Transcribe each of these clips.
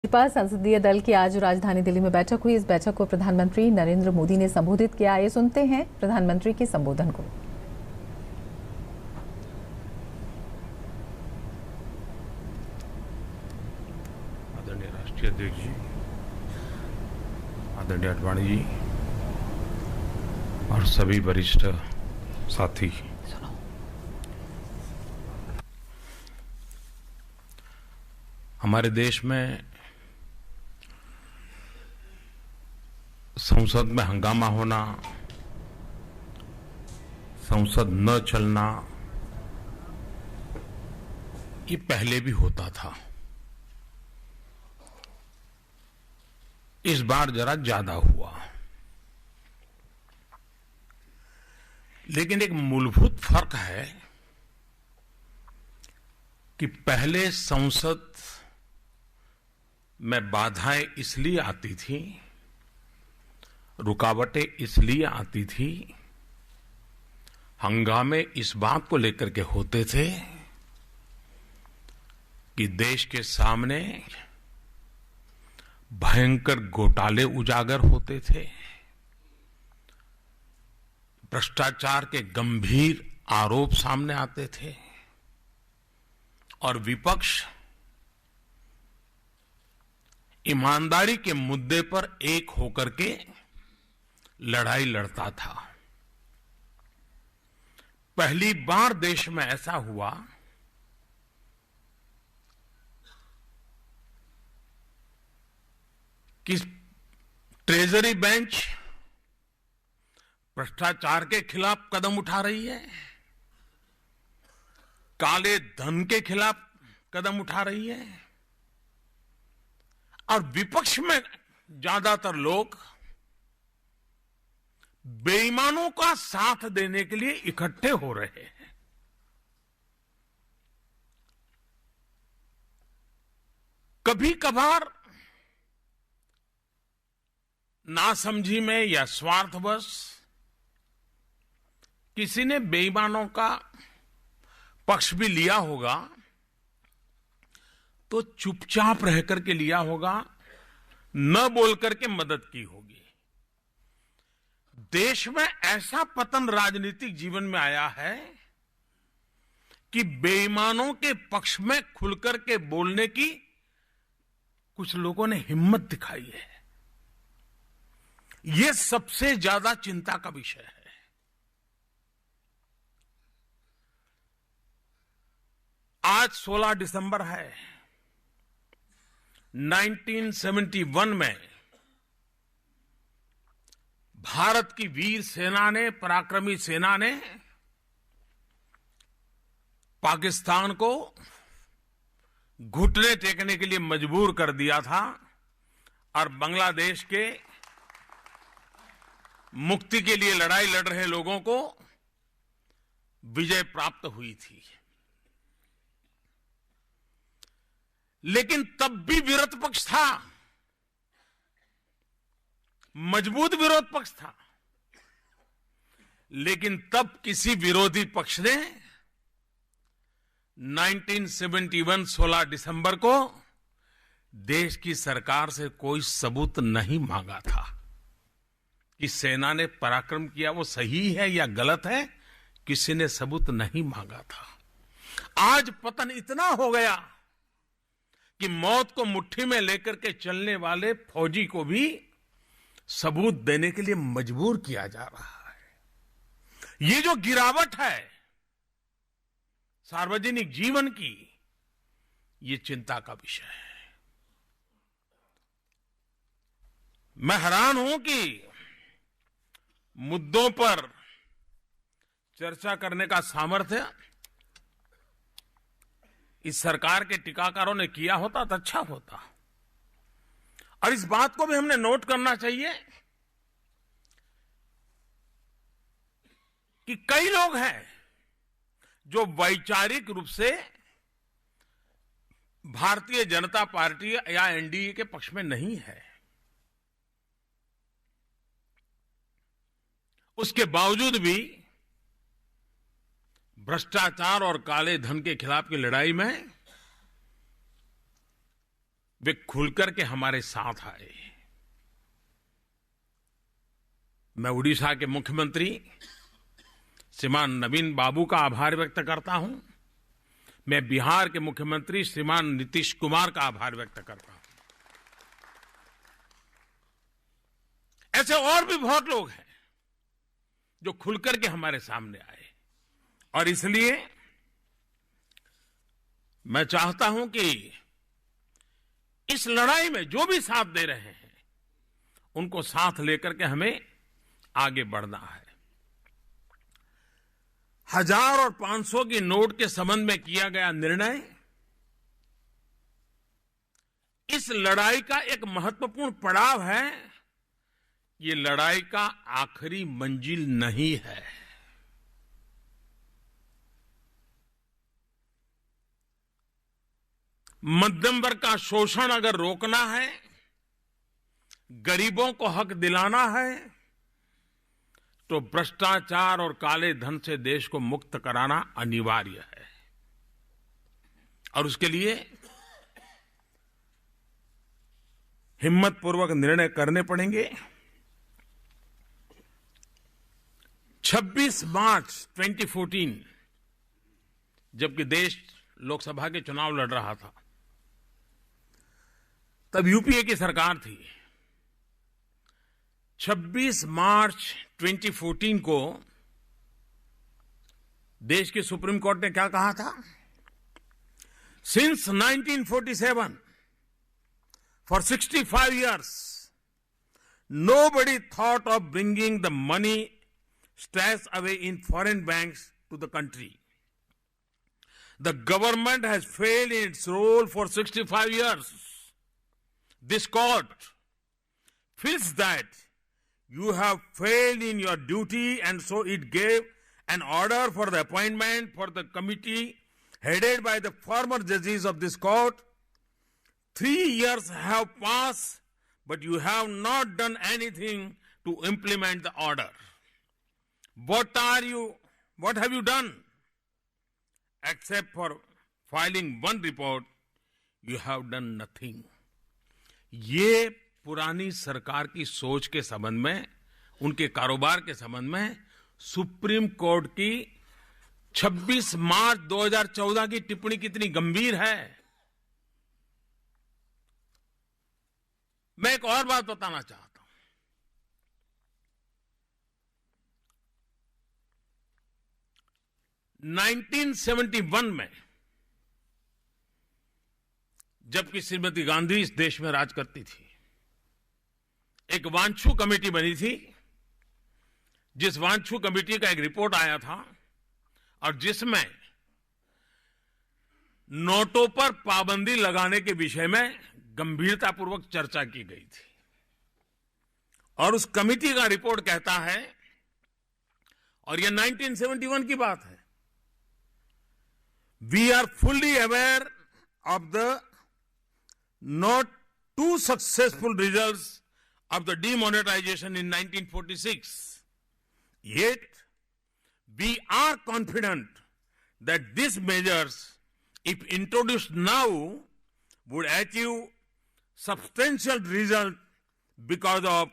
भाजपा संसदीय दल की आज राजधानी दिल्ली में बैठक हुई। इस बैठक को प्रधानमंत्री नरेंद्र मोदी ने संबोधित किया। आइए सुनते हैं प्रधानमंत्री के संबोधन को। आदरणीय राष्ट्रीय अध्यक्ष जी, आदरणीय अडवाणी जी और सभी वरिष्ठ साथी, हमारे देश में संसद में हंगामा होना, संसद न चलना, ये पहले भी होता था। इस बार जरा ज्यादा हुआ, लेकिन एक मूलभूत फर्क है कि पहले संसद में बाधाएं इसलिए आती थी, रुकावटें इसलिए आती थी, हंगामे इस बात को लेकर के होते थे कि देश के सामने भयंकर घोटाले उजागर होते थे, भ्रष्टाचार के गंभीर आरोप सामने आते थे और विपक्ष ईमानदारी के मुद्दे पर एक होकर के लड़ाई लड़ता था। पहली बार देश में ऐसा हुआ कि ट्रेजरी बेंच भ्रष्टाचार के खिलाफ कदम उठा रही है, काले धन के खिलाफ कदम उठा रही है और विपक्ष में ज्यादातर लोग बेईमानों का साथ देने के लिए इकट्ठे हो रहे हैं। कभी कभार नासमझी में या स्वार्थवश किसी ने बेईमानों का पक्ष भी लिया होगा, तो चुपचाप रह करके लिया होगा, न बोल करके मदद की होगी। देश में ऐसा पतन राजनीतिक जीवन में आया है कि बेईमानों के पक्ष में खुलकर के बोलने की कुछ लोगों ने हिम्मत दिखाई है। यह सबसे ज्यादा चिंता का विषय है। आज 16 दिसंबर है। 1971 में भारत की वीर सेना ने, पराक्रमी सेना ने पाकिस्तान को घुटने टेकने के लिए मजबूर कर दिया था और बांग्लादेश के मुक्ति के लिए लड़ाई लड़ रहे लोगों को विजय प्राप्त हुई थी। लेकिन तब भी विरोध पक्ष था, मजबूत विरोध पक्ष था, लेकिन तब किसी विरोधी पक्ष ने 1971 16 दिसंबर को देश की सरकार से कोई सबूत नहीं मांगा था कि सेना ने पराक्रम किया वो सही है या गलत है। किसी ने सबूत नहीं मांगा था। आज पतन इतना हो गया कि मौत को मुट्ठी में लेकर के चलने वाले फौजी को भी सबूत देने के लिए मजबूर किया जा रहा है। ये जो गिरावट है सार्वजनिक जीवन की, ये चिंता का विषय है। मैं हैरान हूं कि मुद्दों पर चर्चा करने का सामर्थ्य इस सरकार के टीकाकारों ने किया होता तो अच्छा होता। और इस बात को भी हमने नोट करना चाहिए कि कई लोग हैं जो वैचारिक रूप से भारतीय जनता पार्टी या एनडीए के पक्ष में नहीं है, उसके बावजूद भी भ्रष्टाचार और काले धन के खिलाफ की लड़ाई में वे खुलकर के हमारे साथ आए। मैं उड़ीसा के मुख्यमंत्री श्रीमान नवीन बाबू का आभार व्यक्त करता हूं। मैं बिहार के मुख्यमंत्री श्रीमान नीतीश कुमार का आभार व्यक्त करता हूं। ऐसे और भी बहुत लोग हैं जो खुलकर के हमारे सामने आए, और इसलिए मैं चाहता हूं कि इस लड़ाई में जो भी साथ दे रहे हैं उनको साथ लेकर के हमें आगे बढ़ना है। 1000 और 500 की नोट के संबंध में किया गया निर्णय इस लड़ाई का एक महत्वपूर्ण पड़ाव है। ये लड़ाई का आखिरी मंजिल नहीं है। मध्यम वर्ग का शोषण अगर रोकना है, गरीबों को हक दिलाना है, तो भ्रष्टाचार और काले धन से देश को मुक्त कराना अनिवार्य है। और उसके लिए हिम्मतपूर्वक निर्णय करने पड़ेंगे। 26 मार्च 2014 जबकि देश लोकसभा के चुनाव लड़ रहा था, तब यूपीए की सरकार थी। 26 मार्च 2014 को देश की सुप्रीम कोर्ट ने क्या कहा था? Since 1947 for 65 years nobody thought of bringing the money stashed away in foreign banks to the country. The government has failed in its role for 65 years. This court feels that you have failed in your duty, and so it gave an order for the appointment for the committee headed by the former judges of this court. 3 years have passed, but you have not done anything to implement the order. What have you done? Except for filing one report, you have done nothing. ये पुरानी सरकार की सोच के संबंध में, उनके कारोबार के संबंध में सुप्रीम कोर्ट की 26 मार्च 2014 की टिप्पणी कितनी गंभीर है। मैं एक और बात बताना चाहता हूं। 1971 में जबकि श्रीमती गांधी इस देश में राज करती थी, एक वांछू कमेटी बनी थी, जिस वांछू कमेटी का एक रिपोर्ट आया था और जिसमें नोटों पर पाबंदी लगाने के विषय में गंभीरतापूर्वक चर्चा की गई थी। और उस कमेटी का रिपोर्ट कहता है, और यह 1971 की बात है, we are fully aware of the not two successful results of the demonetization in 1946. Yet, we are confident that these measures, if introduced now, would achieve substantial result because of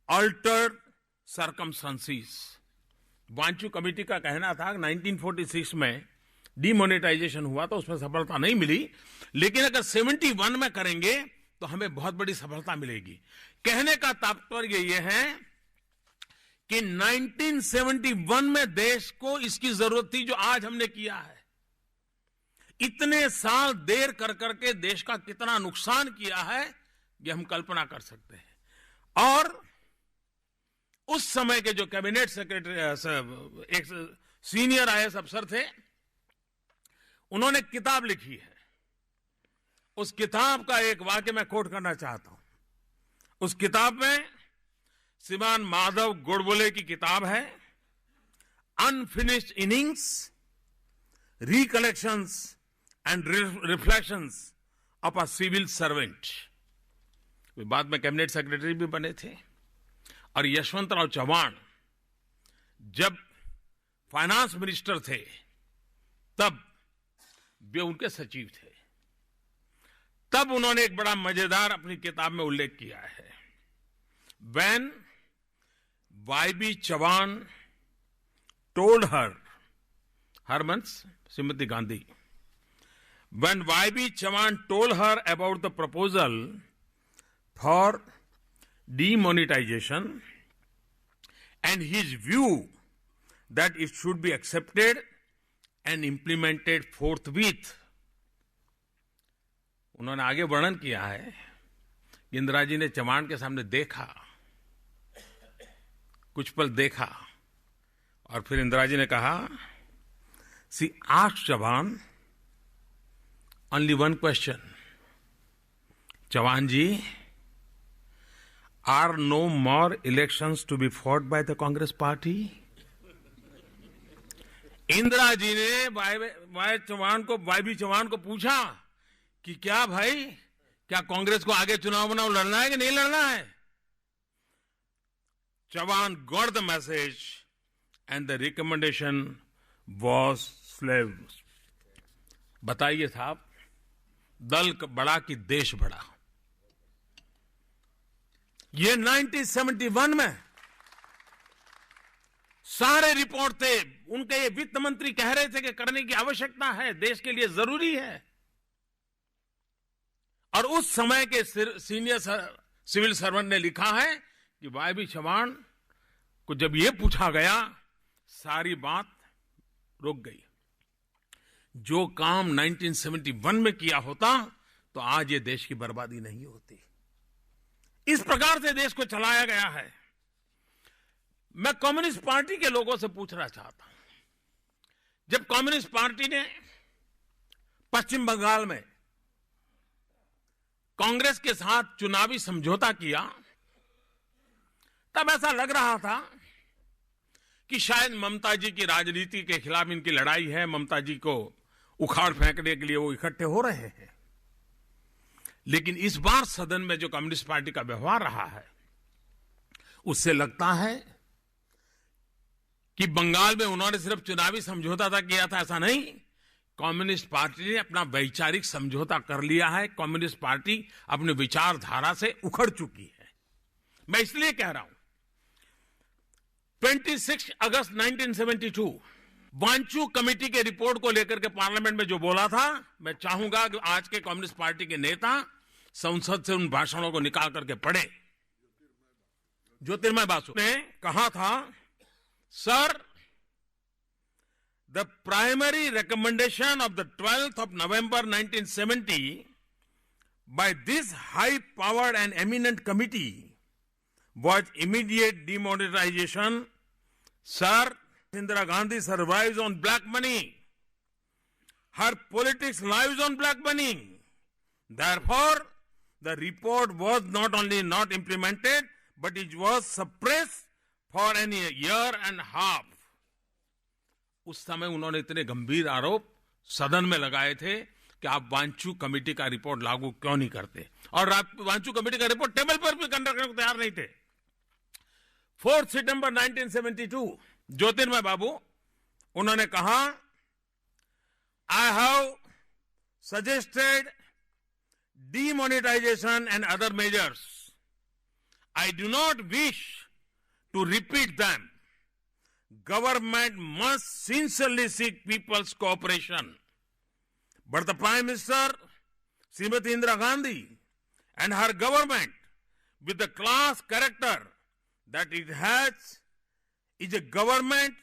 altered circumstances. Wanchu committee का कहना था कि 1946 में demonetisation हुआ तो उसमें सफलता नहीं मिली, लेकिन अगर 71 में करेंगे तो हमें बहुत बड़ी सफलता मिलेगी। कहने का तात्पर्य यह है कि 1971 में देश को इसकी जरूरत थी जो आज हमने किया है। इतने साल देर कर करके देश का कितना नुकसान किया है ये हम कल्पना कर सकते हैं। और उस समय के जो कैबिनेट सेक्रेटरी, एक सीनियर आईएएस अफसर थे, उन्होंने किताब लिखी है। उस किताब का एक वाक्य मैं कोट करना चाहता हूं। उस किताब में श्रीमान माधव गोडबोले की किताब है, Unfinished Innings, Recollections and Reflections of a Civil Servant. वे बाद में कैबिनेट सेक्रेटरी भी बने थे। और यशवंतराव चव्हाण जब फाइनेंस मिनिस्टर थे तब वे उनके सचिव थे। तब उन्होंने एक बड़ा मजेदार अपनी किताब में उल्लेख किया है। When Y.B. Chavan told her means Srimati Gandhi, when Y.B. Chavan told her about the proposal for demonetization and his view that it should be accepted and implemented forthwith, उन्होंने आगे वर्णन किया है कि इंदिरा जी ने चव्हाण के सामने देखा, कुछ पल देखा, और फिर इंदिरा जी ने कहा, she asked Chavan only one question, Chavan ji, are no more elections to be fought by the Congress party? Indira ji ने वाई.बी. चव्हाण को पूछा कि क्या भाई, क्या कांग्रेस को आगे चुनाव लड़ना है कि नहीं लड़ना है? Chavan got the message and the recommendation was slaves. बताइए साहब, दल बड़ा कि देश बड़ा? ये 1971 में सारे रिपोर्ट थे उनके, ये वित्त मंत्री कह रहे थे कि करने की आवश्यकता है, देश के लिए जरूरी है। और उस समय के सीनियर सिविल सर्वेंट ने लिखा है कि वाई.बी. चव्हाण को जब ये पूछा गया, सारी बात रुक गई। जो काम 1971 में किया होता तो आज ये देश की बर्बादी नहीं होती। इस प्रकार से देश को चलाया गया है। मैं कम्युनिस्ट पार्टी के लोगों से पूछना चाहता हूं, जब कम्युनिस्ट पार्टी ने पश्चिम बंगाल में कांग्रेस के साथ चुनावी समझौता किया, तब ऐसा लग रहा था कि शायद ममता जी की राजनीति के खिलाफ इनकी लड़ाई है, ममता जी को उखाड़ फेंकने के लिए वो इकट्ठे हो रहे हैं। लेकिन इस बार सदन में जो कम्युनिस्ट पार्टी का व्यवहार रहा है, उससे लगता है कि बंगाल में उन्होंने सिर्फ चुनावी समझौता था किया था, ऐसा नहीं। कम्युनिस्ट पार्टी ने अपना वैचारिक समझौता कर लिया है। कम्युनिस्ट पार्टी अपनी विचारधारा से उखड़ चुकी है। मैं इसलिए कह रहा हूं, 26 अगस्त 1972 वांचू कमेटी के रिपोर्ट को लेकर के पार्लियामेंट में जो बोला था, मैं चाहूंगा कि आज के कम्युनिस्ट पार्टी के नेता संसद से उन भाषणों को निकाल करके पढ़े। ज्योतिर्मय बासु ने कहा था, sir, the primary recommendation of the 12th of November 1970 by this high powered and eminent committee was immediate demonetization. Sir, Indira Gandhi survives on black money. Her politics lives on black money. Therefore, the report was not only not implemented, but it was suppressed for a year and a half. उस समय उन्होंने इतने गंभीर आरोप सदन में लगाए थे कि आप वांचू कमेटी का रिपोर्ट लागू क्यों नहीं करते, और वांचू कमेटी का रिपोर्ट टेबल पर भी करने को तैयार नहीं थे। 4 सितंबर 1972 ज्योतिर्मय बाबू, उन्होंने कहा, I have suggested demonetization and other measures. I do not wish to repeat them. Government must sincerely seek people's cooperation. But the Prime Minister, Srimati Indira Gandhi, and her government, with the class character that it has, is a government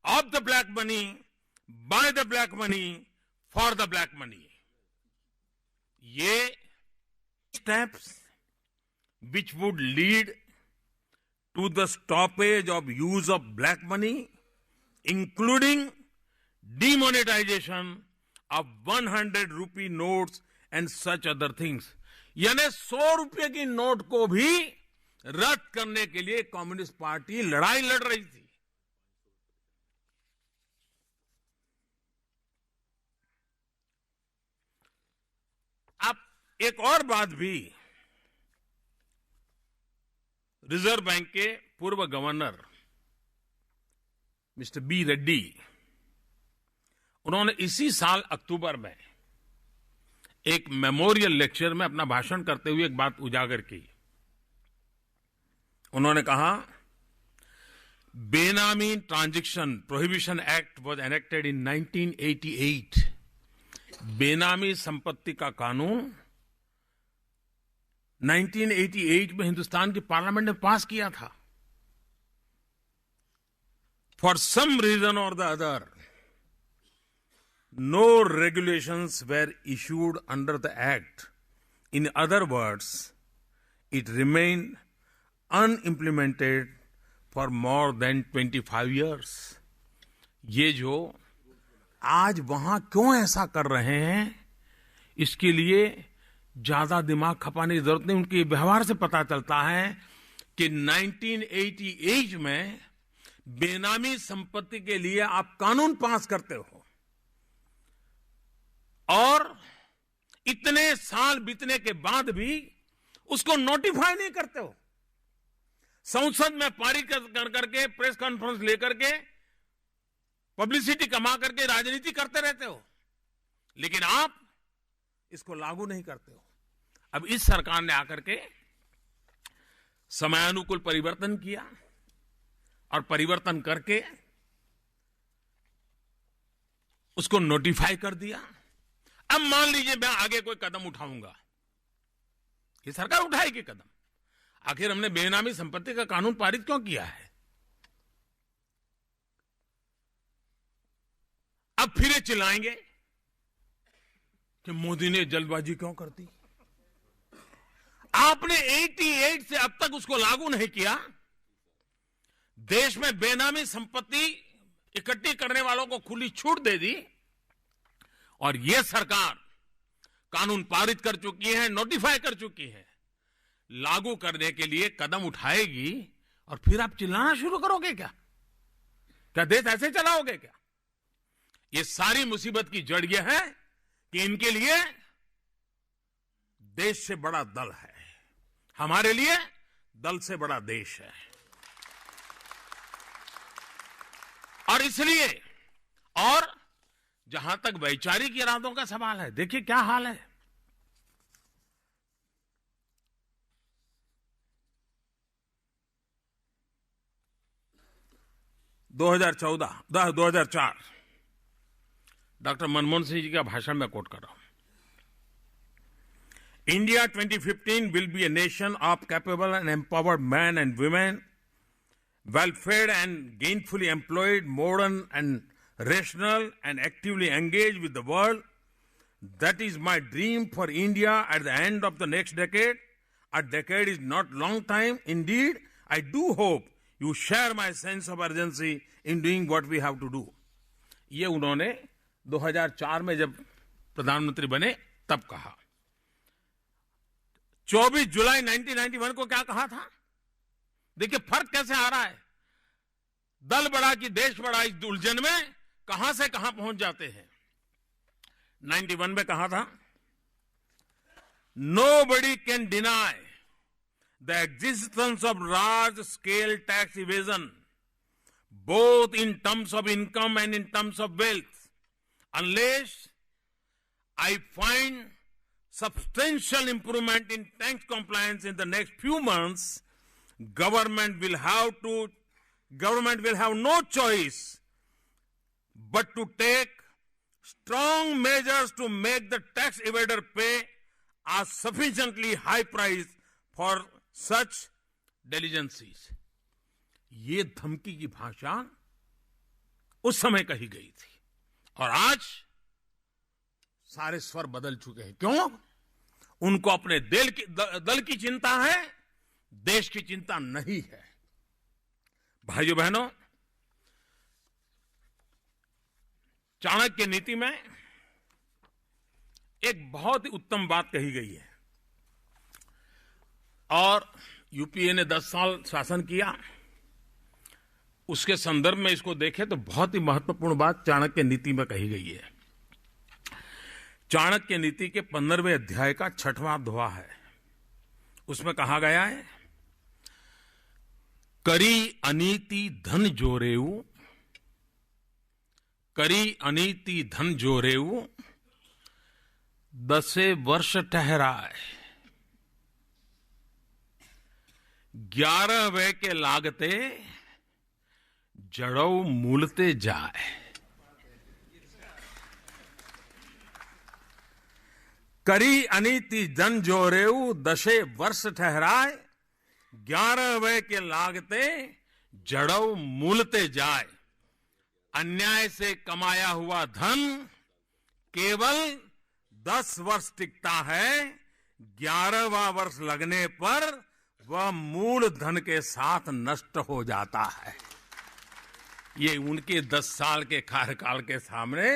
of the black money, by the black money, for the black money. ये steps which would lead to the stoppage of use of black money, including demonetization of 100 rupee notes and such other things. यानी 100 रुपये की note को भी रद्द करने के लिए कम्युनिस्ट पार्टी लड़ाई लड़ रही थी। अब एक और बात भी, रिजर्व बैंक के पूर्व गवर्नर मिस्टर बी रेड्डी, उन्होंने इसी साल अक्टूबर में एक मेमोरियल लेक्चर में अपना भाषण करते हुए एक बात उजागर की। उन्होंने कहा, बेनामी transaction prohibition act was enacted इन 1988। बेनामी संपत्ति का कानून 1988 में हिंदुस्तान की पार्लियामेंट ने पास किया था। फॉर सम रीजन और the other, no regulations were issued under the act. In other words, it remained unimplemented for more than 25 years. ये जो आज वहां क्यों ऐसा कर रहे हैं, इसके लिए ज्यादा दिमाग खपाने की जरूरत नहीं। उनके व्यवहार से पता चलता है कि 1988 में बेनामी संपत्ति के लिए आप कानून पास करते हो और इतने साल बीतने के बाद भी उसको नोटिफाई नहीं करते हो। संसद में पारित कर करके, प्रेस कॉन्फ्रेंस लेकर के, पब्लिसिटी कमा करके राजनीति करते रहते हो, लेकिन आप इसको लागू नहीं करते हो। अब इस सरकार ने आकर के समयानुकूल परिवर्तन किया और परिवर्तन करके उसको नोटिफाई कर दिया। अब मान लीजिए मैं आगे कोई कदम उठाऊंगा, ये सरकार उठाएगी कदम। आखिर हमने बेनामी संपत्ति का कानून पारित क्यों किया है? अब फिर ये चिल्लाएंगे कि मोदी ने जल्दबाजी क्यों कर दी। आपने 88 से अब तक उसको लागू नहीं किया। देश में बेनामी संपत्ति इकट्ठी करने वालों को खुली छूट दे दी और यह सरकार कानून पारित कर चुकी है, नोटिफाई कर चुकी है, लागू करने के लिए कदम उठाएगी और फिर आप चिल्लाना शुरू करोगे क्या? क्या देश ऐसे चलाओगे क्या? ये सारी मुसीबत की जड़ यह है कि इनके लिए देश से बड़ा दल है, हमारे लिए दल से बड़ा देश है। और इसलिए, और जहां तक वैचारिक इरादों का सवाल है, देखिए क्या हाल है। दो 2004 डॉक्टर मनमोहन सिंह जी का भाषण में कोट कर रहा हूं। India 2015 will be a nation of capable and empowered men and women, well-fed and gainfully employed, modern and rational and actively engaged with the world. That is my dream for India at the end of the next decade. A decade is not long time. Indeed, I do hope you share my sense of urgency in doing what we have to do. ये उन्होंने 2004 में जब प्रधानमंत्री बने तब कहा। 24 जुलाई 1991 को क्या कहा था? देखिए फर्क कैसे आ रहा है। दल बड़ा कि देश बड़ा, इस उलझन में कहां से कहां पहुंच जाते हैं। 91 में कहा था, Nobody can deny the existence of large-scale tax evasion, both in terms of income and in terms of wealth, unless I find substantial improvement in tax compliance in the next few months. Government will have no choice but to take strong measures to make the tax evader pay a sufficiently high price for such diligencies. ये धमकी की भाषा उस समय कही गई थी और आज सारे स्वर बदल चुके हैं। क्यों? उनको अपने दल की चिंता है, देश की चिंता नहीं है। भाइयों बहनों, चाणक्य नीति में एक बहुत ही उत्तम बात कही गई है और यूपीए ने 10 साल शासन किया, उसके संदर्भ में इसको देखें तो बहुत ही महत्वपूर्ण बात चाणक्य नीति में कही गई है। चाणक्य नीति के 15वें अध्याय का 6वां दोहा है। उसमें कहा गया है, करी अनीति धन जोरेऊ, करी अनीति धन जोरेऊ, दसे वर्ष ठहराए, 11 वे के लागते, जड़ऊ मूलते जाए। करी अनीति जन जोरेऊ, दशे वर्ष ठहराए, 11 वे के लागते, जड़ऊ मूलते जाए। अन्याय से कमाया हुआ धन केवल 10 वर्ष टिकता है, 11वां वर्ष लगने पर वह मूल धन के साथ नष्ट हो जाता है। ये उनके 10 साल के कार्यकाल के सामने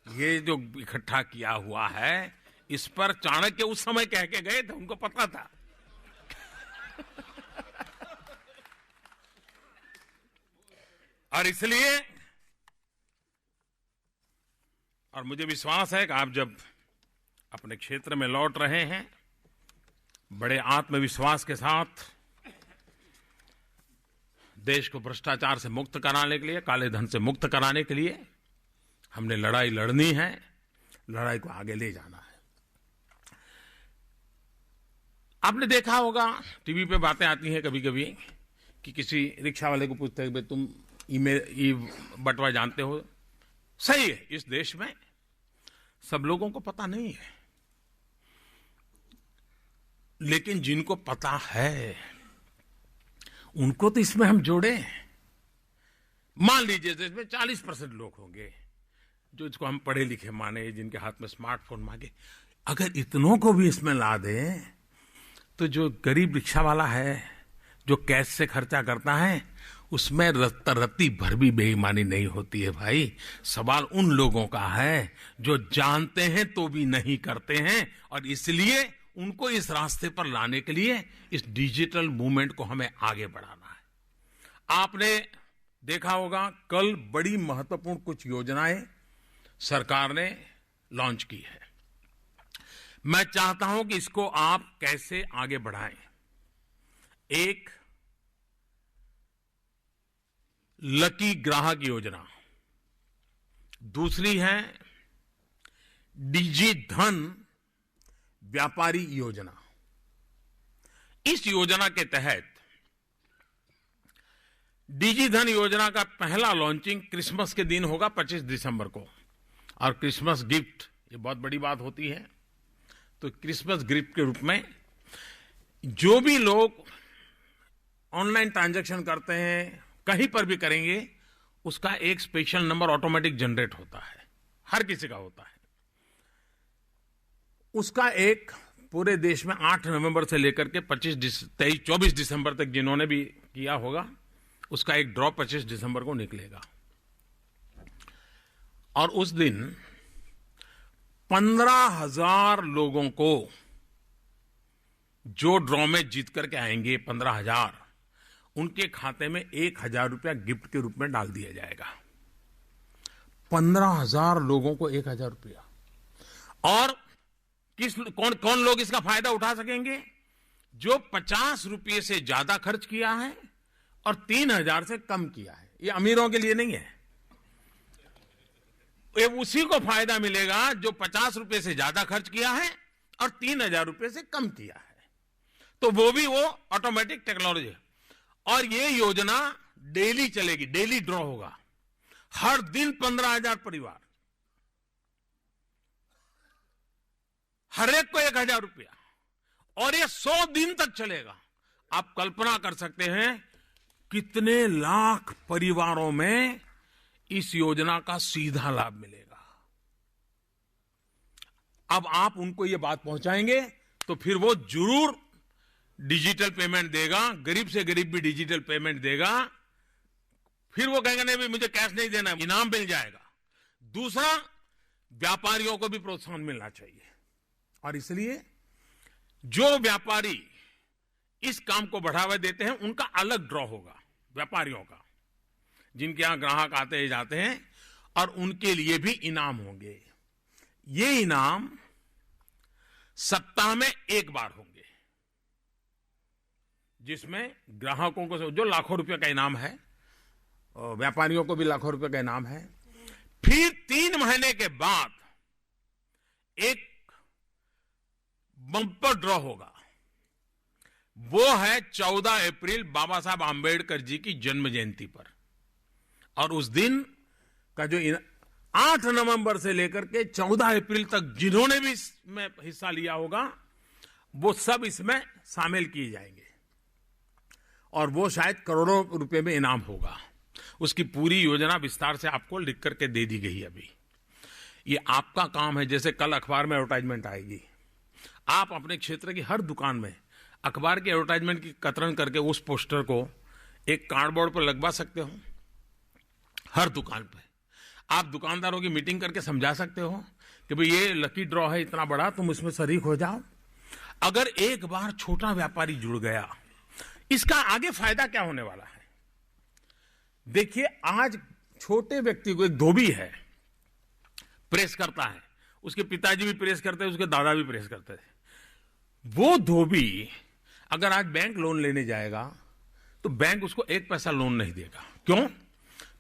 ये जो इकट्ठा किया हुआ है, इस पर चाणक्य उस समय कह के गए थे, उनको पता था। और इसलिए, और मुझे विश्वास है कि आप जब अपने क्षेत्र में लौट रहे हैं, बड़े आत्मविश्वास के साथ देश को भ्रष्टाचार से मुक्त कराने के लिए, काले धन से मुक्त कराने के लिए हमने लड़ाई लड़नी है, लड़ाई को आगे ले जाना है। आपने देखा होगा, टीवी पे बातें आती हैं कभी कभी कि किसी रिक्शा वाले को पूछते हैं, तुम ई बटवा जानते हो? सही है, इस देश में सब लोगों को पता नहीं है, लेकिन जिनको पता है उनको तो इसमें हम जोड़े। मान लीजिए इसमें 40% लोग होंगे जो इसको हम पढ़े लिखे माने, जिनके हाथ में स्मार्टफोन मांगे। अगर इतनों को भी इसमें ला दें तो जो गरीब रिक्शा वाला है, जो कैश से खर्चा करता है, उसमें रत्ती भर भी बेईमानी नहीं होती है भाई। सवाल उन लोगों का है जो जानते हैं तो भी नहीं करते हैं, और इसलिए उनको इस रास्ते पर लाने के लिए इस डिजिटल मूवमेंट को हमें आगे बढ़ाना है। आपने देखा होगा, कल बड़ी महत्वपूर्ण कुछ योजनाएं सरकार ने लॉन्च की है। मैं चाहता हूं कि इसको आप कैसे आगे बढ़ाएं। एक, लकी ग्राहक योजना, दूसरी है डिजी धन व्यापारी योजना। इस योजना के तहत डिजी धन योजना का पहला लॉन्चिंग क्रिसमस के दिन होगा, 25 दिसंबर को। और क्रिसमस गिफ्ट, ये बहुत बड़ी बात होती है, तो क्रिसमस गिफ्ट के रूप में जो भी लोग ऑनलाइन ट्रांजैक्शन करते हैं, कहीं पर भी करेंगे, उसका एक स्पेशल नंबर ऑटोमेटिक जनरेट होता है, हर किसी का होता है। उसका एक पूरे देश में 8 नवंबर से लेकर के 24 दिसंबर तक जिन्होंने भी किया होगा, उसका एक ड्रॉ 25 दिसंबर को निकलेगा। और उस दिन 15,000 लोगों को जो ड्रॉ में जीत करके आएंगे, 15,000, उनके खाते में 1,000 रुपया गिफ्ट के रूप में डाल दिया जाएगा। 15,000 लोगों को 1,000 रुपया। और कौन लोग इसका फायदा उठा सकेंगे? जो 50 रुपये से ज्यादा खर्च किया है और 3,000 से कम किया है। ये अमीरों के लिए नहीं है, ये उसी को फायदा मिलेगा जो 50 रुपये से ज्यादा खर्च किया है और 3,000 रुपये से कम किया है। तो वो ऑटोमेटिक टेक्नोलॉजी है। और ये योजना डेली चलेगी, डेली ड्रॉ होगा, हर दिन 15,000 परिवार, हर एक को 1,000 रुपया, और ये 100 दिन तक चलेगा। आप कल्पना कर सकते हैं कितने लाख परिवारों में इस योजना का सीधा लाभ मिलेगा। अब आप उनको ये बात पहुंचाएंगे तो फिर वो जरूर डिजिटल पेमेंट देगा, गरीब से गरीब भी डिजिटल पेमेंट देगा। फिर वो कहेंगे नहीं भाई मुझे कैश नहीं देना, इनाम मिल जाएगा। दूसरा, व्यापारियों को भी प्रोत्साहन मिलना चाहिए, और इसलिए जो व्यापारी इस काम को बढ़ावा देते हैं उनका अलग ड्रॉ होगा, व्यापारियों का, जिनके यहां ग्राहक आते जाते हैं, और उनके लिए भी इनाम होंगे। ये इनाम सप्ताह में एक बार होंगे, जिसमें ग्राहकों को जो लाखों रुपए का इनाम है, व्यापारियों को भी लाखों रुपए का इनाम है। फिर 3 महीने के बाद एक बम्पर ड्रॉ होगा। वो है 14 अप्रैल बाबा साहब आम्बेडकर जी की जन्म जयंती पर। और उस दिन का जो 8 नवंबर से लेकर के 14 अप्रैल तक जिन्होंने भी इसमें हिस्सा लिया होगा, वो सब इसमें शामिल किए जाएंगे और वो शायद करोड़ों रुपए में इनाम होगा। उसकी पूरी योजना विस्तार से आपको लिख करके दे दी गई अभी। ये आपका काम है। जैसे कल अखबार में एडवर्टाइजमेंट आएगी, आप अपने क्षेत्र की हर दुकान में अखबार की एडवर्टाइजमेंट की कतरन करके उस पोस्टर को एक कार्डबोर्ड पर लगवा सकते हो। हर दुकान पे आप दुकानदारों की मीटिंग करके समझा सकते हो कि भाई ये लकी ड्रॉ है इतना बड़ा, तुम इसमें शरीक हो जाओ। अगर एक बार छोटा व्यापारी जुड़ गया, इसका आगे फायदा क्या होने वाला है? देखिए, आज छोटे व्यक्ति को, एक धोबी है, प्रेस करता है, उसके पिताजी भी प्रेस करते हैं, उसके दादा भी प्रेस करते थे। वो धोबी अगर आज बैंक लोन लेने जाएगा तो बैंक उसको 1 पैसा लोन नहीं देगा। क्यों?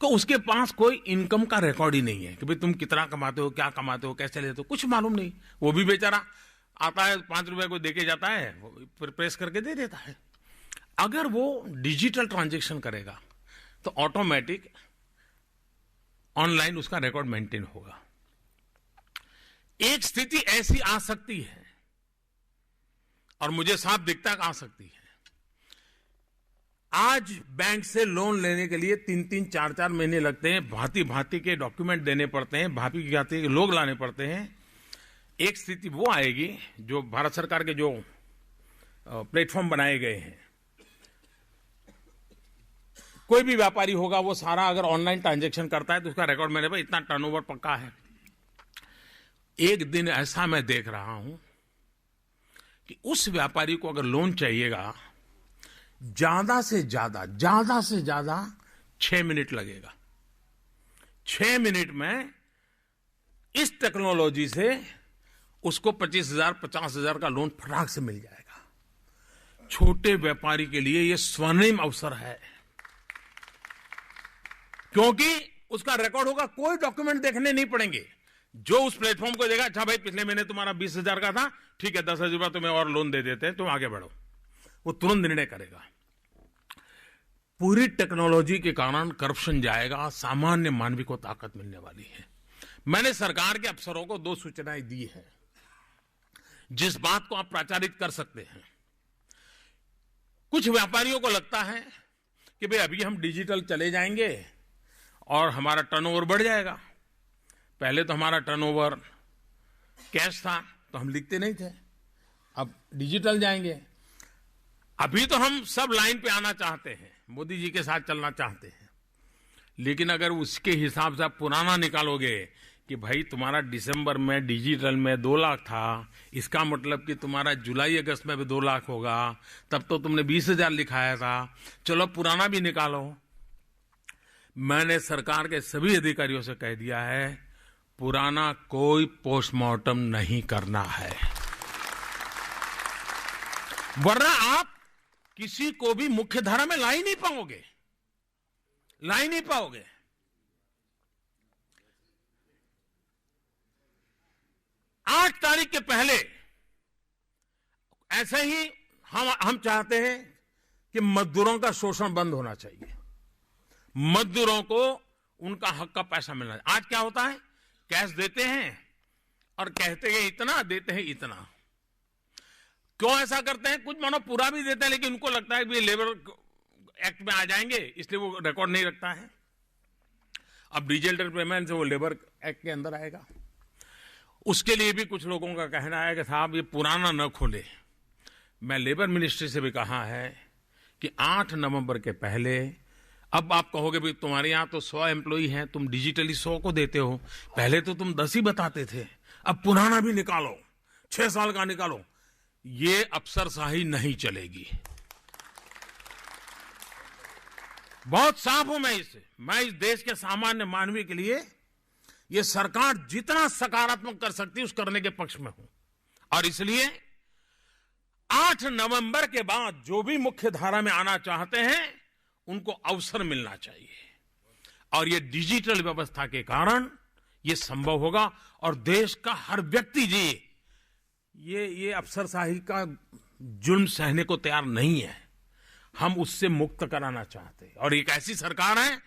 तो उसके पास कोई इनकम का रिकॉर्ड ही नहीं है कि भाई तुम कितना कमाते हो, क्या कमाते हो, कैसे लेते हो, कुछ मालूम नहीं। वो भी बेचारा आता है, 5 रुपए को देके जाता है, फिर प्रेस करके दे देता है। अगर वो डिजिटल ट्रांजैक्शन करेगा तो ऑटोमेटिक ऑनलाइन उसका रिकॉर्ड मेंटेन होगा। एक स्थिति ऐसी आ सकती है और मुझे साफ दिखता है कि आ सकती है। आज बैंक से लोन लेने के लिए 3-3, 4-4 महीने लगते हैं, भांति भांति के डॉक्यूमेंट देने पड़ते हैं, भांति भांति के लोग लाने पड़ते हैं। एक स्थिति वो आएगी, जो भारत सरकार के जो प्लेटफॉर्म बनाए गए हैं, कोई भी व्यापारी होगा वो सारा अगर ऑनलाइन ट्रांजैक्शन करता है तो उसका रिकॉर्ड मेरे पास, इतना टर्नओवर पक्का है। एक दिन ऐसा मैं देख रहा हूं कि उस व्यापारी को अगर लोन चाहिएगा, ज्यादा से ज्यादा 6 मिनट लगेगा। 6 मिनट में इस टेक्नोलॉजी से उसको 25,000, 50,000 का लोन फटाक से मिल जाएगा। छोटे व्यापारी के लिए यह स्वर्णिम अवसर है, क्योंकि उसका रिकॉर्ड होगा, कोई डॉक्यूमेंट देखने नहीं पड़ेंगे। जो उस प्लेटफॉर्म को देगा, अच्छा भाई पिछले महीने तुम्हारा 20,000 का था, ठीक है 10,000 रुपया तुम्हें और लोन दे देते हैं, तुम आगे बढ़ो, वो तुरंत निर्णय करेगा। पूरी टेक्नोलॉजी के कारण करप्शन जाएगा, सामान्य मानवी को ताकत मिलने वाली है। मैंने सरकार के अफसरों को 2 सूचनाएं दी है जिस बात को आप प्रचारित कर सकते हैं। कुछ व्यापारियों को लगता है कि भाई अभी हम डिजिटल चले जाएंगे और हमारा टर्नओवर बढ़ जाएगा। पहले तो हमारा टर्नओवर कैश था तो हम लिखते नहीं थे, अब डिजिटल जाएंगे। अभी तो हम सब लाइन पे आना चाहते हैं, मोदी जी के साथ चलना चाहते हैं, लेकिन अगर उसके हिसाब से आप पुराना निकालोगे कि भाई तुम्हारा दिसंबर में डिजिटल में 2 लाख था, इसका मतलब कि तुम्हारा जुलाई अगस्त में भी 2 लाख होगा, तब तो तुमने 20,000 लिखाया था, चलो पुराना भी निकालो। मैंने सरकार के सभी अधिकारियों से कह दिया है, पुराना कोई पोस्टमार्टम नहीं करना है, वरना आप किसी को भी मुख्य धारा में ला ही नहीं पाओगे। 8 तारीख के पहले ऐसे ही हम चाहते हैं कि मजदूरों का शोषण बंद होना चाहिए, मजदूरों को उनका हक का पैसा मिलना चाहिए। आज क्या होता है, कैश देते हैं और कहते हैं इतना, देते हैं इतना। क्यों ऐसा करते हैं? कुछ मानो पूरा भी देते हैं, लेकिन उनको लगता है कि लेबर एक्ट में आ जाएंगे, इसलिए वो रिकॉर्ड नहीं रखता है। अब डिजिटल पेमेंट से वो लेबर एक्ट के अंदर आएगा। उसके लिए भी कुछ लोगों का कहना है कि साहब ये पुराना न खोले। मैं लेबर मिनिस्ट्री से भी कहा है कि 8 नवंबर के पहले, अब आप कहोगे भाई तुम्हारे यहां तो 100 एम्प्लॉई हैं, तुम डिजिटली 100 को देते हो, पहले तो तुम 10 ही बताते थे, अब पुराना भी निकालो, 6 साल का निकालो। ये अफसरशाही नहीं चलेगी। बहुत साफ हूं मैं इस देश के सामान्य मानवी के लिए ये सरकार जितना सकारात्मक कर सकती है उस करने के पक्ष में हूं। और इसलिए 8 नवंबर के बाद जो भी मुख्य धारा में आना चाहते हैं उनको अवसर मिलना चाहिए, और ये डिजिटल व्यवस्था के कारण ये संभव होगा। और देश का हर व्यक्ति जी ये अफसरशाही का जुल्म सहने को तैयार नहीं है। हम उससे मुक्त कराना चाहते हैं और एक ऐसी सरकार है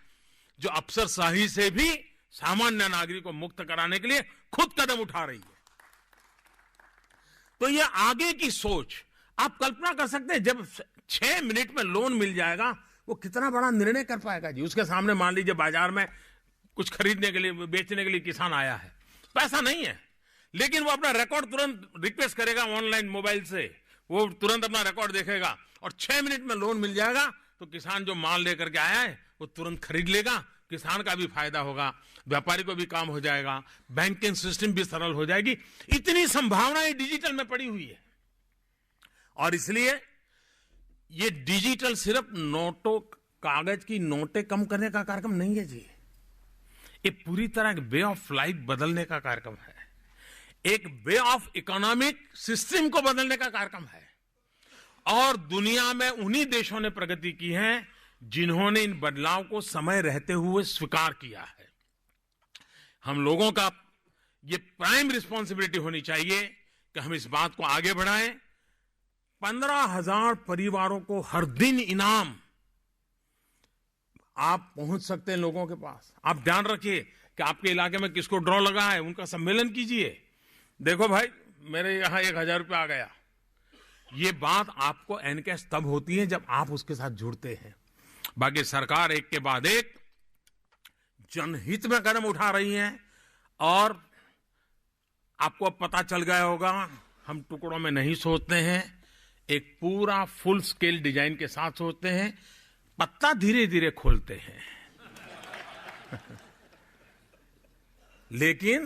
जो अफसरशाही से भी सामान्य नागरिक को मुक्त कराने के लिए खुद कदम उठा रही है। तो ये आगे की सोच, आप कल्पना कर सकते हैं जब 6 मिनट में लोन मिल जाएगा वो कितना बड़ा निर्णय कर पाएगा जी। उसके सामने मान लीजिए बाजार में कुछ खरीदने के लिए, बेचने के लिए किसान आया है, पैसा नहीं है, लेकिन वो अपना रिकॉर्ड तुरंत रिक्वेस्ट करेगा ऑनलाइन मोबाइल से, वो तुरंत अपना रिकॉर्ड देखेगा और 6 मिनट में लोन मिल जाएगा। तो किसान जो माल लेकर के आया है वो तुरंत खरीद लेगा, किसान का भी फायदा होगा, व्यापारी को भी काम हो जाएगा, बैंकिंग सिस्टम भी सरल हो जाएगी। इतनी संभावनाएं डिजिटल में पड़ी हुई है। और इसलिए ये डिजिटल सिर्फ नोटों, कागज की नोटें कम करने का कार्यक्रम नहीं है जी, ये पूरी तरह वे ऑफ लाइफ बदलने का कार्यक्रम है, एक वे ऑफ इकोनॉमिक सिस्टम को बदलने का कार्यक्रम है। और दुनिया में उन्हीं देशों ने प्रगति की है जिन्होंने इन बदलाव को समय रहते हुए स्वीकार किया है। हम लोगों का ये प्राइम रिस्पॉन्सिबिलिटी होनी चाहिए कि हम इस बात को आगे बढ़ाएं। 15,000 परिवारों को हर दिन इनाम आप पहुंच सकते हैं लोगों के पास। आप ध्यान रखिए कि आपके इलाके में किसको ड्रॉ लगा है, उनका सम्मेलन कीजिए। देखो भाई, मेरे यहां 1,000 रुपया आ गया। ये बात आपको एनकैश तब होती है जब आप उसके साथ जुड़ते हैं। बाकी सरकार एक के बाद एक जनहित में कदम उठा रही है और आपको अब पता चल गया होगा, हम टुकड़ों में नहीं सोचते हैं, एक पूरा फुल स्केल डिजाइन के साथ सोचते हैं, पत्ता धीरे धीरे खोलते हैं लेकिन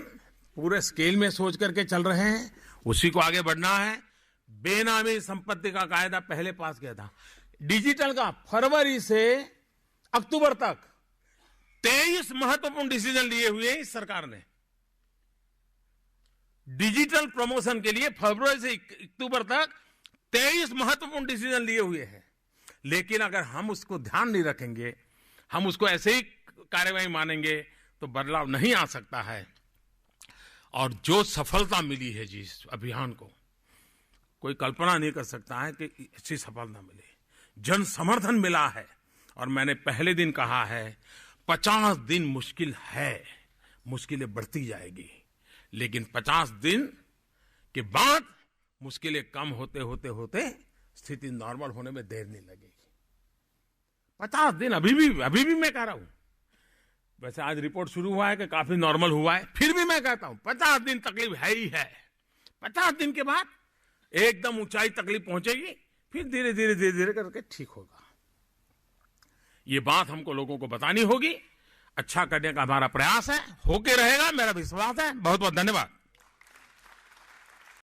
पूरे स्केल में सोच करके चल रहे हैं, उसी को आगे बढ़ना है। बेनामी संपत्ति का कायदा पहले पास किया था, डिजिटल का फरवरी से अक्टूबर तक 23 महत्वपूर्ण डिसीजन लिए हुए हैं इस सरकार ने। डिजिटल प्रमोशन के लिए फरवरी से अक्टूबर तक 23 महत्वपूर्ण डिसीजन लिए हुए हैं। लेकिन अगर हम उसको ध्यान नहीं रखेंगे, हम उसको ऐसे ही कार्यवाही मानेंगे तो बदलाव नहीं आ सकता है। और जो सफलता मिली है जी इस अभियान को, कोई कल्पना नहीं कर सकता है कि ऐसी सफलता मिले। जन समर्थन मिला है और मैंने पहले दिन कहा है 50 दिन मुश्किल है, मुश्किलें बढ़ती जाएगी, लेकिन 50 दिन के बाद मुश्किलें कम होते होते होते स्थिति नॉर्मल होने में देर नहीं लगेगी। 50 दिन अभी भी मैं कह रहा हूं। वैसे आज रिपोर्ट शुरू हुआ है कि काफी नॉर्मल हुआ है, फिर भी मैं कहता हूं 50 दिन तकलीफ है ही है। 50 दिन के बाद एकदम ऊंचाई तकलीफ पहुंचेगी, फिर धीरे धीरे करके ठीक होगा। ये बात हमको लोगों को बतानी होगी। अच्छा करने का हमारा प्रयास है, होके रहेगा, मेरा विश्वास है। बहुत बहुत धन्यवाद।